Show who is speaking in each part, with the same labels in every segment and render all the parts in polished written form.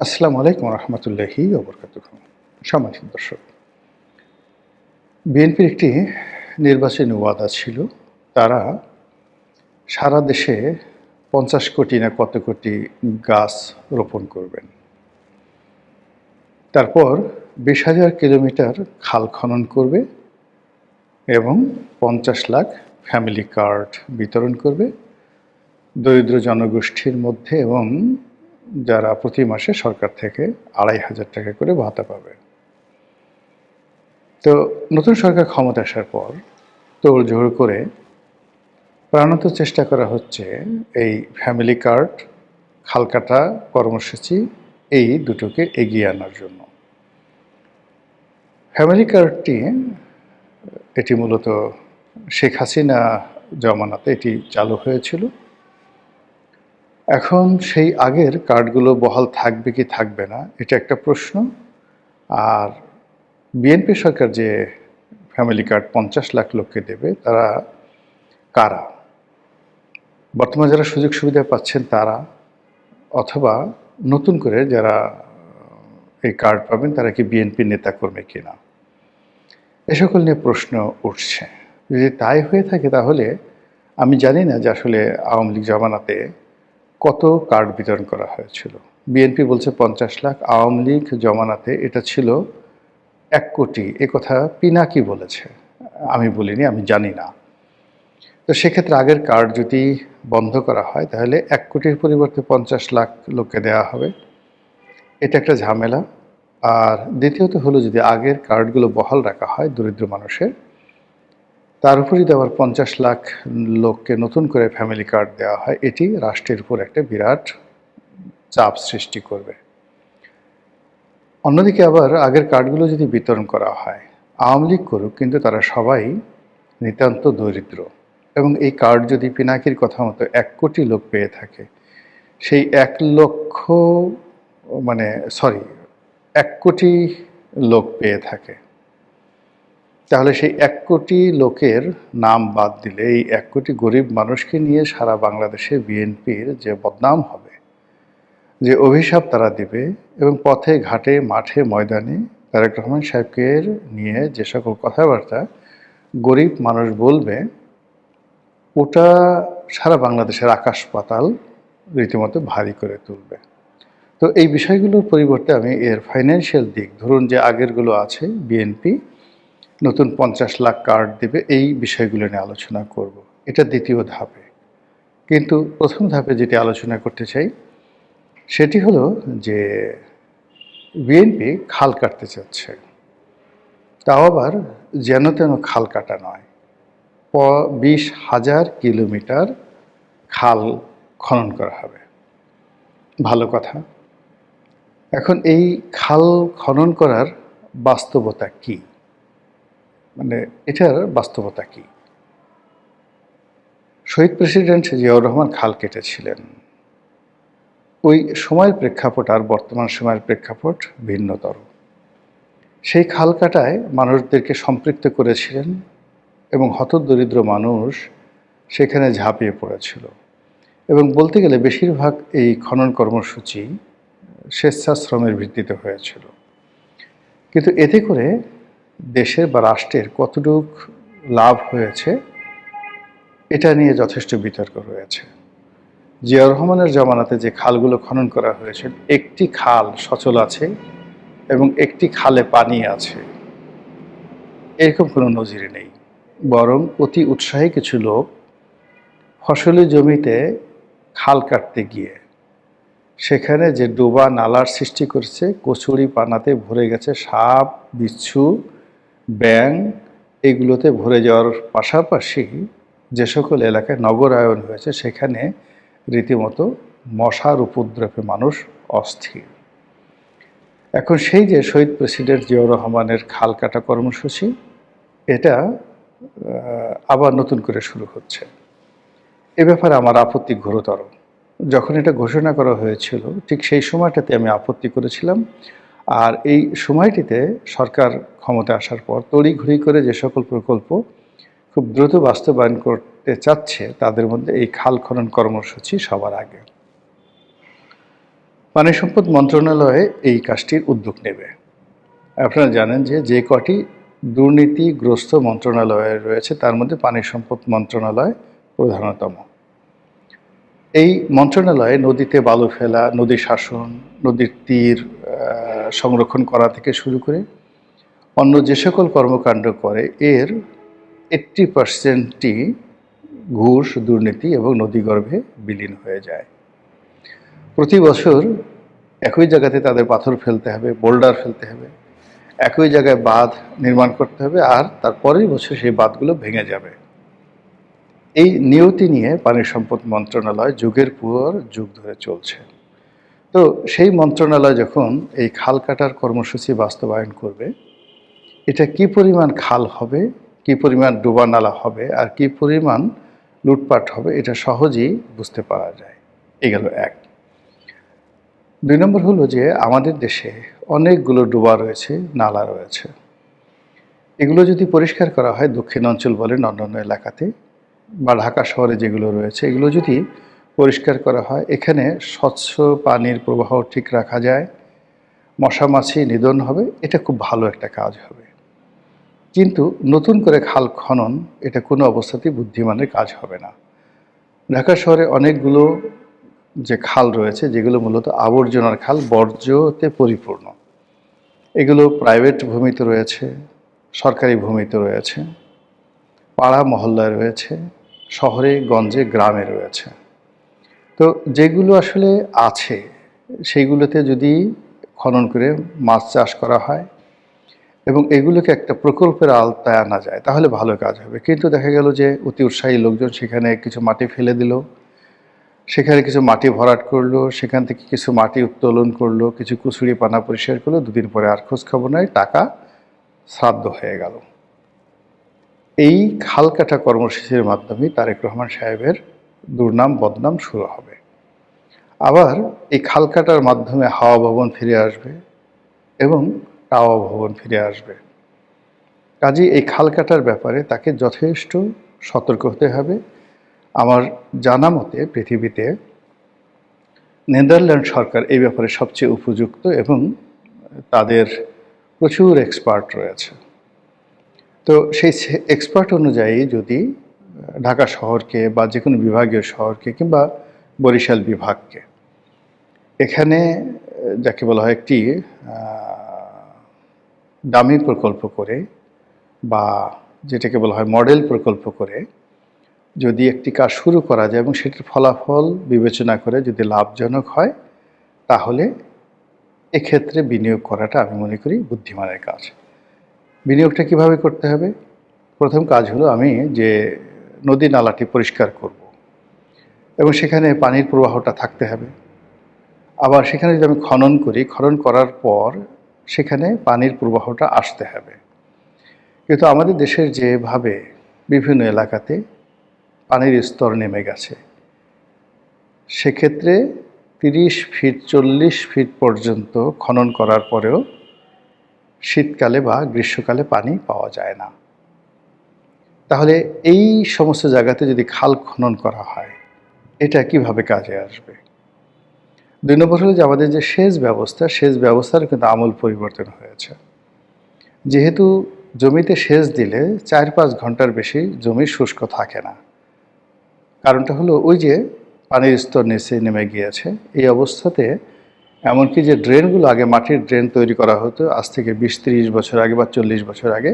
Speaker 1: আসসালামু আলাইকুম রহমতুল্লাহি ওবরকাতুহ। সম্মানিত দর্শক, বিএনপির একটি নির্বাচনী ওয়াদা ছিল। তারা সারা দেশে ৫০ কোটি না কত কোটি গাছ রোপণ করবেন। তারপর ২০,০০০ কিলোমিটার খাল খনন করবে এবং ৫০ লাখ ফ্যামিলি কার্ড বিতরণ করবে দরিদ্র জনগোষ্ঠীর মধ্যে, এবং যারা প্রতি মাসে সরকার থেকে ২৫০০ টাকা করে ভাতা পাবে। তো নতুন সরকার ক্ষমতা আসার পর তোড়জোড় করে প্রাণান্ত চেষ্টা করা হচ্ছে এই ফ্যামিলি কার্ড, খাল কাটা কর্মসূচি এই দুটোকে এগিয়ে আনার জন্য। ফ্যামিলি কার্ডটি এটি মূলত শেখ হাসিনা জমানাতে এটি চালু হয়েছিল। এখন সেই আগের কার্ডগুলো বহাল থাকবে কি থাকবে না এটা একটা প্রশ্ন। আর বিএনপি সরকার যে ফ্যামিলি কার্ড ৫০ লাখ লোককে দেবে, তারা কারা? বর্তমানে যারা সুযোগ সুবিধা পাচ্ছেন তারা, অথবা নতুন করে যারা এই কার্ড পাবেন তারা কি বিএনপি নেতাকর্মী কিনা, এ সকল নিয়ে প্রশ্ন উঠছে। যদি তাই হয়ে থাকে তাহলে আমি জানি না যে আসলে আওয়ামী লীগ জমানাতে কত কার্ড বিতরণ করা হয়েছিল। বিএনপি বলছে ৫০ লাখ, আওয়ামী লীগ জমানাতে এটা ছিল ১ কোটি। একথা পিনাকি বলেছে, আমি বলিনি, আমি জানি না। তো সেক্ষেত্রে আগের কার্ড যদি বন্ধ করা হয় তাহলে ১ কোটির পরিবর্তে ৫০ লাখ লোককে দেওয়া হবে। এটা একটা ঝামেলা। আর দ্বিতীয়ত হলো, যদি আগের কার্ডগুলো বহাল রাখা হয় দরিদ্র মানুষের, তার উপর যদি আবার ৫০ লাখ লোককে নতুন করে ফ্যামিলি কার্ড দেওয়া হয়, এটি রাষ্ট্রের উপর একটা বিরাট চাপ সৃষ্টি করবে। অন্যদিকে আবার আগের কার্ডগুলো যদি বিতরণ করা হয়, আওয়ামী লীগ করুক, কিন্তু তারা সবাই নিতান্ত দরিদ্র, এবং এই কার্ড যদি পিনাকির কথা মতো ১ কোটি লোক পেয়ে থাকে, সেই ১ লক্ষ ১ কোটি লোক পেয়ে থাকে, তাহলে সেই ১ কোটি লোকের নাম বাদ দিলে এই ১ কোটি গরিব মানুষকে নিয়ে সারা বাংলাদেশে বিএনপির যে বদনাম হবে, যে অভিশাপ তারা দিবে, এবং পথে ঘাটে মাঠে ময়দানে তারেক রহমান সাহেবকে নিয়ে যে সকল কথাবার্তা গরিব মানুষ বলবে, ওটা সারা বাংলাদেশের আকাশ পাতাল রীতিমতো ভারী করে তুলবে। তো এই বিষয়গুলোর পরিবর্তে আমি এর ফাইন্যান্সিয়াল দিক, ধরুন যে আগেরগুলো আছে, বিএনপি নতুন ৫০ লাখ কার্ড দেবে, এই বিষয়গুলো নিয়ে আলোচনা করব। এটা দ্বিতীয় ধাপে। কিন্তু প্রথম ধাপে যেটি আলোচনা করতে চাই সেটি হলো যে বিএনপি খাল কাটতে চাচ্ছে, তাও আবার যেন তেন খাল কাটা নয়। ২০,০০০ কিলোমিটার খাল খনন করা হবে, ভালো কথা। এখন এই খাল খনন করার বাস্তবতা কি, এটার বাস্তবতা কি? শহীদ প্রেসিডেন্ট জিয়াউর রহমান খাল কেটেছিলেন। ওই সময়ের প্রেক্ষাপট আর বর্তমান সময়ের প্রেক্ষাপট ভিন্নতর। সেই খাল কাটায় মানুষদেরকে সম্পৃক্ত করেছিলেন, এবং হতদরিদ্র মানুষ সেখানে ঝাঁপিয়ে পড়েছিল। এবং বলতে গেলে বেশিরভাগ এই খনন কর্মসূচি স্বেচ্ছাশ্রমের ভিত্তিতে হয়েছিল। কিন্তু এতে করে দেশের বা রাষ্ট্রের কতটুক লাভ হয়েছে এটা নিয়ে যথেষ্ট বিতর্ক রয়েছে। জিয়াউর রহমানের জমানাতে যে খালগুলো খনন করা হয়েছে, একটি খাল সচল আছে এবং একটি খালে পানি আছে, এরকম কোনো নজির নেই। বরং অতি উৎসাহী কিছু লোক ফসলি জমিতে খাল কাটতে গিয়ে সেখানে যে ডোবা নালার সৃষ্টি করছে, কচুরি পানাতে ভরে গেছে, সাপ বিচ্ছু ব্যাঙ এগুলোতে ভরে যাওয়ার পাশাপাশি যে সকল এলাকায় নগরায়ন হয়েছে সেখানে রীতিমতো মশার উপদ্রবে মানুষ অস্থির। এখন সেই যে শহীদ প্রেসিডেন্ট জিয়াউর রহমানের খাল কাটা কর্মসূচি, এটা আবার নতুন করে শুরু হচ্ছে। এ ব্যাপারে আমার আপত্তি ঘোরতর। যখন এটা ঘোষণা করা হয়েছিল ঠিক সেই সময়টাতে আমি আপত্তি করেছিলাম। আর এই সময়টিতে সরকার ক্ষমতা আসার পর তড়িঘড়ি করে যে সকল প্রকল্প খুব দ্রুত বাস্তবায়ন করতে চাচ্ছে, তাদের মধ্যে এই খাল খনন কর্মসূচি সবার আগে। পানি সম্পদ মন্ত্রণালয় এই কাজটির উদ্যোগ নেবে। আপনারা জানেন যে যে কটি দুর্নীতিগ্রস্ত মন্ত্রণালয় রয়েছে তার মধ্যে পানি সম্পদ মন্ত্রণালয় প্রধানতম। এই মন্ত্রণালয়ে নদীতে বালু ফেলা, নদী শাসন, নদীর তীর সংরক্ষণ করা থেকে শুরু করে অন্য যে সকল কর্মকাণ্ড করে এর 80%ই ঘুষ, দুর্নীতি এবং নদীগর্ভে বিলীন হয়ে যায়। প্রতি বছর একই জায়গাতে তাদের পাথর ফেলতে হবে, বোল্ডার ফেলতে হবে, একই জায়গায় বাঁধ নির্মাণ করতে হবে, আর তার পরের বছর সেই বাঁধগুলো ভেঙে যাবে। এই নিয়তি নিয়ে পানি সম্পদ মন্ত্রণালয় যুগের পর যুগ ধরে চলছে। তো সেই মন্ত্রণালয় যখন এই খাল কাটার কর্মসূচি বাস্তবায়ন করবে, এটা কি পরিমাণ খাল হবে, কি পরিমাণ ডোবা নালা হবে, আর কি পরিমাণ লুটপাট হবে, এটা সহজেই বুঝতে পারা যায়। এই গেল এক। 2 নম্বর হলো যে আমাদের দেশে অনেকগুলো ডোবা রয়েছে, নালা রয়েছে। এগুলো যদি পরিষ্কার করা হয়, দক্ষিণ অঞ্চল বলেন অন্যান্য এলাকাতে বা ঢাকা শহরে যেগুলো রয়েছে, এগুলো যদি পরিষ্কার করা হয়, এখানে স্বচ্ছ পানির প্রবাহ ঠিক রাখা যায়, মশা মাছি নিধন হবে, এটা খুব ভালো একটা কাজ হবে। কিন্তু নতুন করে খাল খনন এটা কোনো অবস্থাতেই বুদ্ধিমানের কাজ হবে না। ঢাকা শহরে অনেকগুলো যে খাল রয়েছে যেগুলো মূলত আবর্জনার খাল, বর্জ্যতে পরিপূর্ণ। এগুলো প্রাইভেট ভূমিতে রয়েছে, সরকারি ভূমিতে রয়েছে, পাড়া মহল্লায় রয়েছে, শহরে গঞ্জে গ্রামে রয়েছে। তো যেগুলো আসলে আছে সেইগুলোতে যদি খনন করে মাছ চাষ করা হয় এবং এগুলোকে একটা প্রকল্পের আওতায় আনা যায় তাহলে ভালো কাজ হবে। কিন্তু দেখা গেল যে অতি উৎসাহী লোকজন সেখানে কিছু মাটি ফেলে দিল, সেখানে কিছু মাটি ভরাট করলো, সেখান থেকে কিছু মাটি উত্তোলন করলো, কিছু কুচুরি পানা পরিষ্কার করলো, 2 দিন পরে আর খোঁজ খবর নাই, টাকা শ্রাদ্ধ হয়ে গেল। এই খাল কাটা কর্মসূচির মাধ্যমে তারেক রহমান সাহেবের দুর্নাম বদনাম শুরু হবে। আবার এই খাল কাটার মাধ্যমে হাওয়া ভবন ফিরে আসবে এবং টাওয়া ভবন ফিরে আসবে। কাজেই এই খাল কাটার ব্যাপারে তাকে যথেষ্ট সতর্ক হতে হবে। আমার জানা মতে পৃথিবীতে নেদারল্যান্ড সরকার এই ব্যাপারে সবচেয়ে উপযুক্ত এবং তাদের প্রচুর এক্সপার্ট রয়েছে। তো সেই এক্সপার্ট অনুযায়ী যদি ঢাকা শহরকে বা যে কোনো বিভাগীয় শহরকে কিংবা বরিশাল বিভাগকে এখানে যাকে বলা হয় একটি ডামি প্রকল্প করে বা যেটাকে বলা হয় মডেল প্রকল্প করে যদি একটি কাজ শুরু করা যায় এবং সেটির ফলাফল বিবেচনা করে যদি লাভজনক হয় তাহলে এক্ষেত্রে বিনিয়োগ করাটা আমি মনে করি বুদ্ধিমানের কাজ। বিনিয়োগটা কিভাবে করতে হবে? প্রথম কাজ হলো আমি যে নদী নালাটি পরিষ্কার করব এবং সেখানে পানির প্রবাহটা থাকতে হবে। আবার সেখানে যদি আমি খনন করি, খনন করার পর সেখানে পানির প্রবাহটা আসতে হবে। কিন্তু আমাদের দেশের যেভাবে বিভিন্ন এলাকাতে পানির স্তর নেমে গেছে, সেক্ষেত্রে 30 ফিট 40 ফিট পর্যন্ত খনন করার পরেও শীতকালে বা গ্রীষ্মকালে পানি পাওয়া যায় না। তাহলে এই সমস্ত জায়গাতে যদি খাল খনন করা হয়, এটা কিভাবে কাজে আসবে? 2 নম্বর হলো যে আমাদের যে সেচ ব্যবস্থার কিন্তু আমূল পরিবর্তন হয়েছে। যেহেতু জমিতে সেচ দিলে 4-5 ঘন্টার বেশি জমি শুষ্ক থাকে না। কারণটা হলো ওই যে পানির স্তর নিচে নেমে গিয়েছে। এই অবস্থাতে এমনকি যে ড্রেনগুলো আগে মাটির ড্রেন তৈরি করা হতো আজ থেকে 20-30 বছর আগে বা 40 বছর আগে,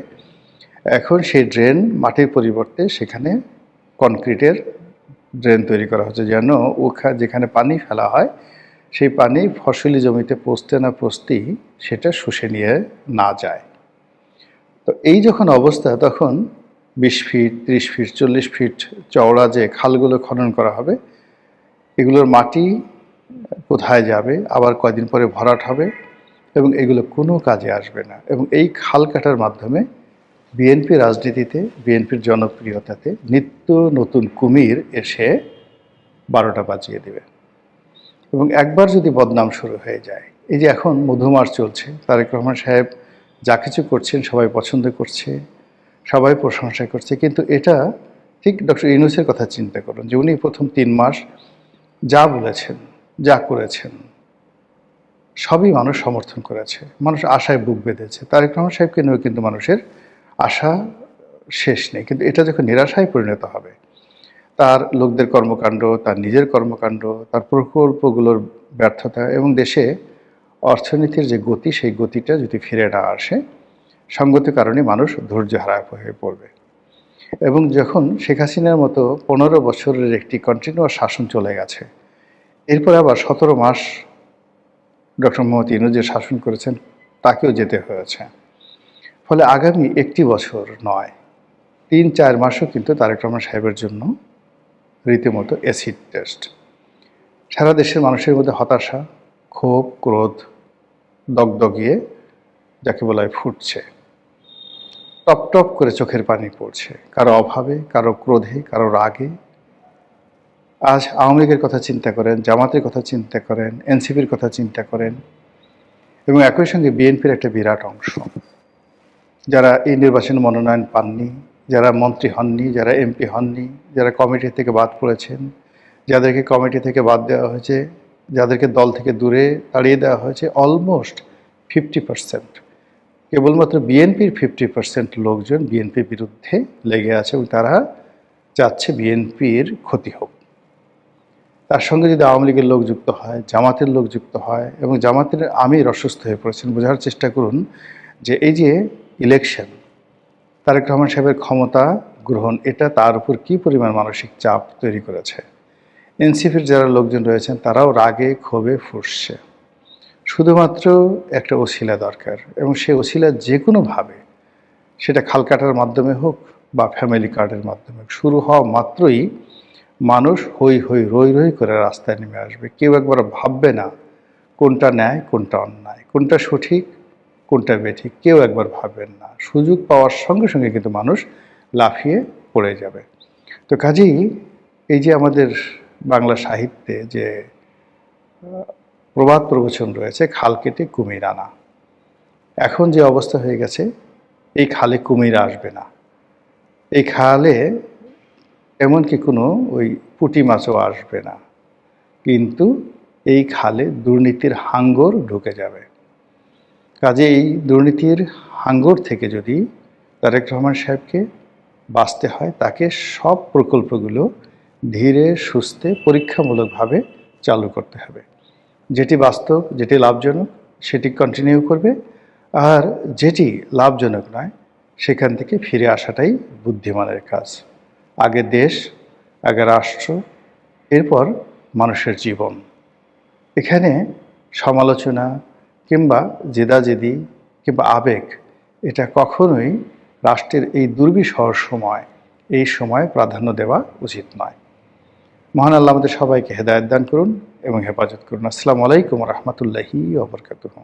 Speaker 1: এখন সেই ড্রেন মাটির পরিবর্তে সেখানে কনক্রিটের ড্রেন তৈরি করা হচ্ছে যেন যেখানে পানি ফেলা হয় সেই পানি ফসলি জমিতে পৌঁছতে না পৌঁছতেই সেটা শুষে নিয়ে না যায়। তো এই যখন অবস্থা তখন 20 ফিট 30 ফিট 40 ফিট চওড়া যে খালগুলো খনন করা হবে এগুলোর মাটি কোথায় যাবে, আবার কয়দিন পরে ভরাট হবে এবং এগুলো কোনো কাজে আসবে না। এবং এই খাল কাটার মাধ্যমে বিএনপি রাজনীতিতে, বিএনপির জনপ্রিয়তাতে নিত্য নতুন কুমির এসে 12টা বাজিয়ে দেবে। এবং একবার যদি বদনাম শুরু হয়ে যায়, এই যে এখন মধুমাস চলছে, তারেক রহমান সাহেব যা কিছু করছেন সবাই পছন্দ করছে, সবাই প্রশংসা করছে, কিন্তু এটা ঠিক ডক্টর ইউনূসের কথা চিন্তা করুন যে উনি প্রথম 3 মাস যা বলেছেন, যা করেছেন, সবই মানুষ সমর্থন করেছে, মানুষ আশায় বুক বেঁধেছে। তারেক রহমান সাহেবকে নিয়েও কিন্তু মানুষের আশা শেষ নেই, কিন্তু এটা যখন নিরাশায় পরিণত হবে, তার লোকদের কর্মকাণ্ড, তার নিজের কর্মকাণ্ড, তার প্রকল্পগুলোর ব্যর্থতা এবং দেশে অর্থনীতির যে গতি, সেই গতিটা যদি ফিরে না আসে, সঙ্গত কারণে মানুষ ধৈর্যহারা হয়ে পড়বে। এবং যখন শেখ হাসিনার মতো 15 বছরের একটি কন্টিনিউয়াস শাসন চলে গেছে, এরপর আবার 17 মাস ডক্টর মোহাম্মদ ইউনূস যে শাসন করেছেন, তাকেও যেতে হয়েছে। ফলে আগামী একটি বছর নয়, 3-4 মাসও কিন্তু তারেক রহমান সাহেবের জন্য রীতিমতো অ্যাসিড টেস্ট। সারা দেশের মানুষের মধ্যে হতাশা, ক্ষোভ, ক্রোধ দগদগিয়ে যাকে বলা হয় ফুটছে, টপ টপ করে চোখের পানি পড়ছে, কারো অভাবে, কারো ক্রোধে, কারো রাগে। আজ আওয়ামী লীগের কথা চিন্তা করেন, জামাতের কথা চিন্তা করেন, এনসিপির কথা চিন্তা করেন, এবং একই সঙ্গে বিএনপির একটা বিরাট অংশ, যারা এই নির্বাচনে মনোনয়ন পাননি, যারা মন্ত্রী হননি, যারা এমপি হননি, যারা কমিটি থেকে বাদ পড়েছেন, যাদেরকে কমিটি থেকে বাদ দেওয়া হয়েছে, যাদেরকে দল থেকে দূরে তাড়িয়ে দেওয়া হয়েছে, অলমোস্ট 50%। কেবলমাত্র বিএনপির 50% লোকজন বিএনপির বিরুদ্ধে লেগে আছে এবং তারা চাচ্ছে বিএনপির ক্ষতি হোক। তার সঙ্গে যদি আওয়ামী লীগের লোক যুক্ত হয়, জামাতের লোক যুক্ত হয়, এবং জামাতের আমির অসুস্থ হয়ে পড়েছেন। বোঝার চেষ্টা করুন যে এই যে ইলেকশন, তারেক রহমান সাহেবের ক্ষমতা গ্রহণ, এটা তার উপর কী পরিমাণ মানসিক চাপ তৈরি করেছে। এনসিপির যারা লোকজন রয়েছেন তারাও রাগে ক্ষোভে ফুঁসছে। শুধুমাত্র একটা ওসিলা দরকার, এবং সেই ওসিলা যে কোনোভাবে, সেটা খাল কাটার মাধ্যমে হোক বা ফ্যামিলি কার্ডের মাধ্যমে হোক, শুরু হওয়া মাত্রই মানুষ হই হই রই রই করে রাস্তায় নেমে আসবে। কেউ একবার ভাববে না কোনটা ন্যায়, কোনটা অন্যায়, কোনটা সঠিক, কোনটা বেঠিক, কেউ একবার ভাববেন না। সুযোগ পাওয়ার সঙ্গে সঙ্গে কিন্তু মানুষ লাফিয়ে পড়ে যাবে। তো কাজেই এই যে আমাদের বাংলা সাহিত্যে যে প্রবাদ প্রবচন রয়েছে, খাল কেটে কুমির আনা, এখন যে অবস্থা হয়ে গেছে, এই খালে কুমির আসবে না, এই খালে এমনকি কোনো ওই পুঁটি মাছও আসবে না, কিন্তু এই খালে দুর্নীতির হাঙ্গর ঢুকে যাবে। কাজে এই দুর্নীতির হাঙ্গর থেকে যদি তারেক রহমান সাহেবকে বাঁচতে হয়, তাকে সব প্রকল্পগুলো ধীরে সুস্থে পরীক্ষামূলকভাবে চালু করতে হবে। যেটি বাস্তব, যেটি লাভজনক, সেটি কন্টিনিউ করবে, আর যেটি লাভজনক নয়, সেখান থেকে ফিরে আসাটাই বুদ্ধিমানের কাজ। আগে দেশ, আগে রাষ্ট্র, এরপর মানুষের জীবন। এখানে সমালোচনা কিংবা জেদাজেদি কিংবা আবেগ, এটা কখনোই রাষ্ট্রের এই দুর্বিষহ সময়, এই সময় প্রাধান্য দেওয়া উচিত নয়। মহান আল্লাহ আমাদের সবাইকে হেদায়েত দান করুন এবং হেফাজত করুন। আসসালামু আলাইকুম ওয়া রাহমাতুল্লাহি ওয়া বারাকাতুহু।